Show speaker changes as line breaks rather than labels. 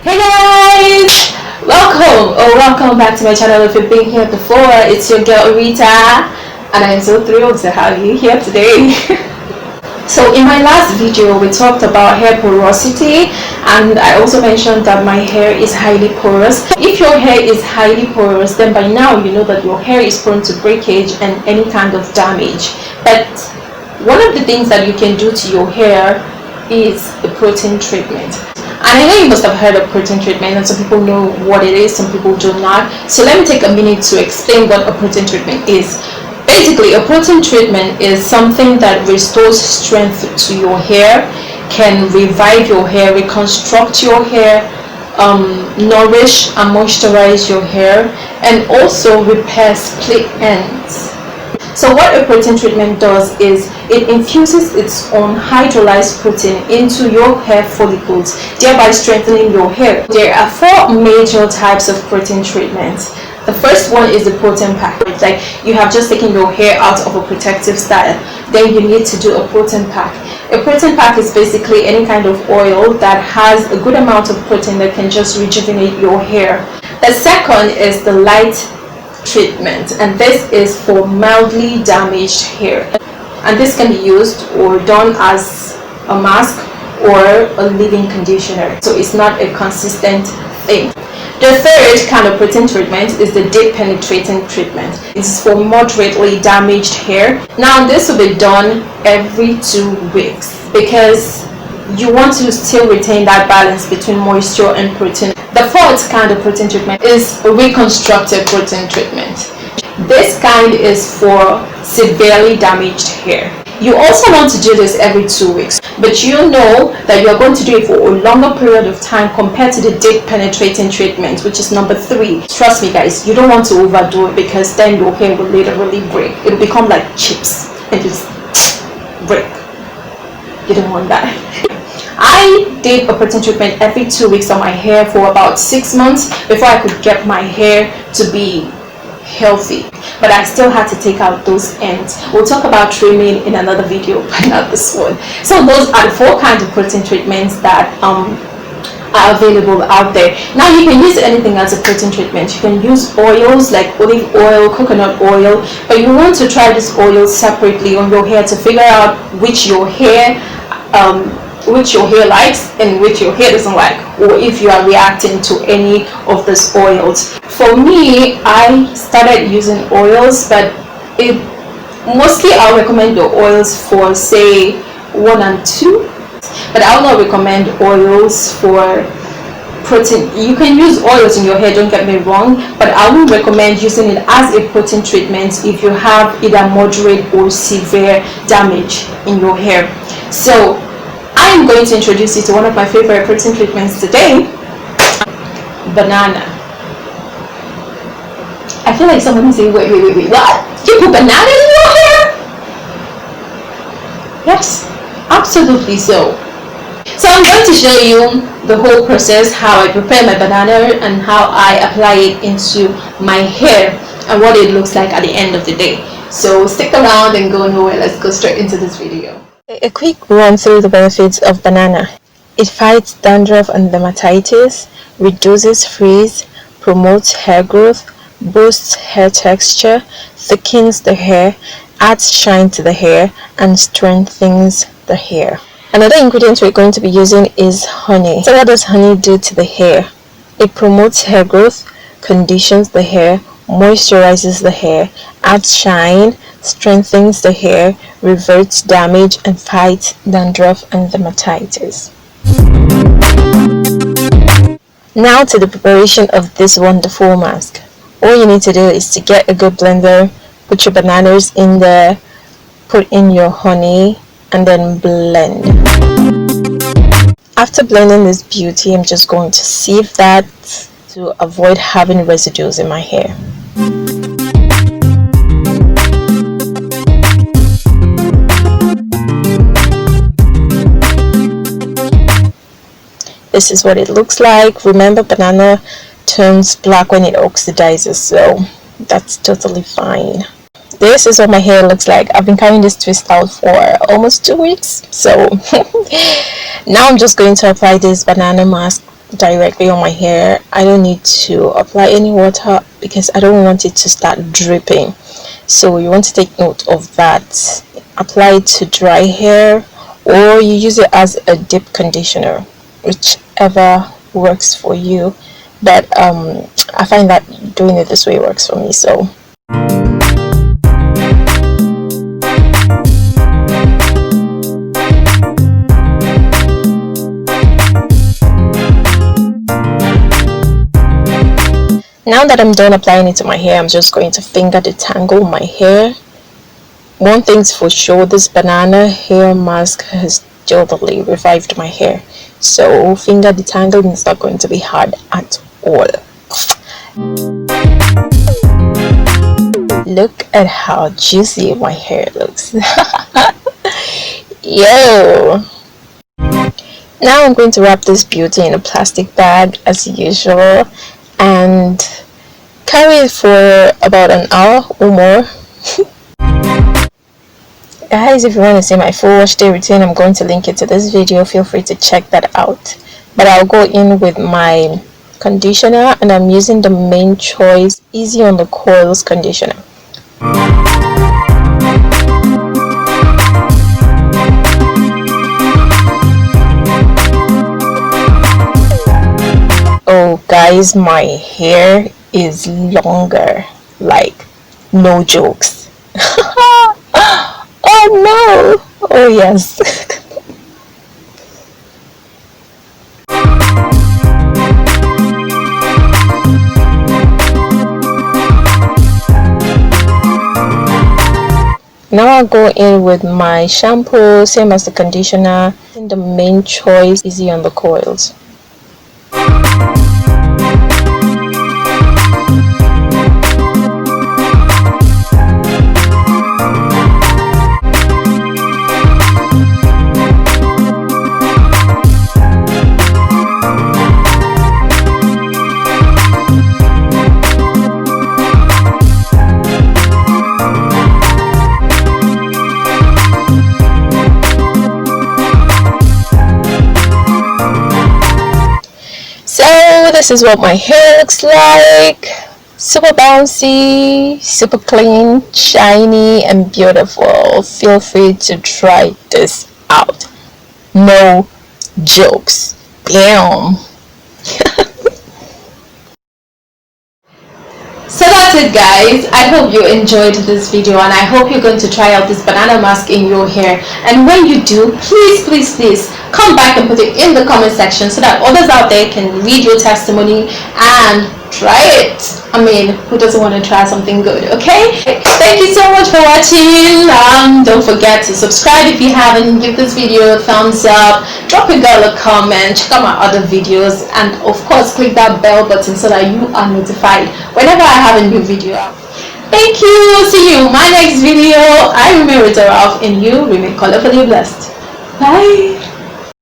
Hey guys! Welcome back to my channel. If you've been here before, it's your girl Rita, and I'm so thrilled to have you here today. So in my last video, we talked about hair porosity, and I also mentioned that my hair is highly porous. If your hair is highly porous, then by now you know that your hair is prone to breakage and any kind of damage. But one of the things that you can do to your hair is the protein treatment. And I know you must have heard of protein treatment, and some people know what it is, some people do not. So let me take a minute to explain what a protein treatment is. Basically, a protein treatment is something that restores strength to your hair, can revive your hair, reconstruct your hair, nourish and moisturize your hair, and also repair split ends. So what a protein treatment does is it infuses its own hydrolyzed protein into your hair follicles, thereby strengthening your hair. There are four major types of protein treatments. The first one is the protein pack. It's like you have just taken your hair out of a protective style, then you need to do a protein pack. A protein pack is basically any kind of oil that has a good amount of protein that can just rejuvenate your hair. The second is the light treatment, and this is for mildly damaged hair, and this can be used or done as a mask or a leave-in conditioner, so it's not a consistent thing. The third kind of protein treatment is the deep penetrating treatment. It's for moderately damaged hair. Now this will be done every 2 weeks because you want to still retain that balance between moisture and protein. The fourth kind of protein treatment is a reconstructive protein treatment. This kind is for severely damaged hair. You also want to do this every 2 weeks, but you know that you're going to do it for a longer period of time compared to the deep penetrating treatment, which is number 3. Trust me guys, you don't want to overdo it because then your hair will literally break. It'll become like chips and just break. You don't want that. I did a protein treatment every 2 weeks on my hair for about 6 months before I could get my hair to be healthy, but I still had to take out those ends. We'll talk about trimming in another video, but not this one. So those are the 4 kinds of protein treatments that are available out there. Now you can use anything as a protein treatment. You can use oils like olive oil, coconut oil, but you want to try this oil separately on your hair to figure out which your hair likes and which your hair doesn't like, or if you are reacting to any of these oils. For me, I started using oils, but mostly I'll recommend the oils for say 1 and 2, but I will not recommend oils for protein. You can use oils in your hair, don't get me wrong, but I will recommend using it as a protein treatment if you have either moderate or severe damage in your hair. So I'm going to introduce you to one of my favorite protein treatments today, banana. I feel like someone is saying, wait, what? You put banana in your hair? Yes, absolutely so. So I'm going to show you the whole process, how I prepare my banana and how I apply it into my hair and what it looks like at the end of the day. So stick around and go nowhere. Let's go straight into this video. A quick run through the benefits of banana. It fights dandruff and dermatitis, reduces frizz, promotes hair growth, boosts hair texture, thickens the hair, adds shine to the hair, and strengthens the hair. Another ingredient we're going to be using is honey. So what does honey do to the hair? It promotes hair growth, conditions the hair, moisturizes the hair, adds shine, strengthens the hair, reverts damage, and fights dandruff and dermatitis. Now to the preparation of this wonderful mask. All you need to do is to get a good blender, put your bananas in there, put in your honey, and then blend. After blending this beauty, I'm just going to sieve that to avoid having residues in my hair. This is what it looks like. Remember, banana turns black when it oxidizes, so that's totally fine. This is what my hair looks like. I've been carrying this twist out for almost 2 weeks, so now I'm just going to apply this banana mask
directly on my hair. I don't need to apply any water because I don't want it to start dripping. So you want to take note of that. Apply it to dry hair, or you use it as a deep conditioner, whichever works for you. But I find that doing it this way works for me. So now that I'm done applying it to my hair, I'm just going to finger detangle my hair. One thing's for sure, this banana hair mask has totally revived my hair. So finger detangling is not going to be hard at all. Look at how juicy my hair looks. Yo! Now I'm going to wrap this beauty in a plastic bag as usual and carry it for about an hour or more. Guys, if you want to see my full wash day routine, I'm going to link it to this video. Feel free to check that out. But I'll go in with my conditioner, and I'm using the Main Choice Easy on the Coils conditioner. Oh guys, my hair is longer, like no jokes. Oh no! Oh yes. Now I'll go in with my shampoo, same as the conditioner, in the Main Choice Easy on the Coils. This is what my hair looks like. Super bouncy, super clean, shiny, and beautiful. Feel free to try this out. No jokes. Damn.
So that's it, guys. I hope you enjoyed this video, and I hope you're going to try out this banana mask in your hair. And when you do, please come back and put it in the comment section so that others out there can read your testimony and try it. I mean, who doesn't want to try something good? Okay, thank you so much for watching. Don't forget to subscribe if you haven't. Give this video a thumbs up, drop a girl a comment, check out my other videos, and of course click that bell button so that you are notified whenever I have a new video out. Thank you. See you in my next video. I remain Rita Ralph, and you remain colorfully blessed. Bye.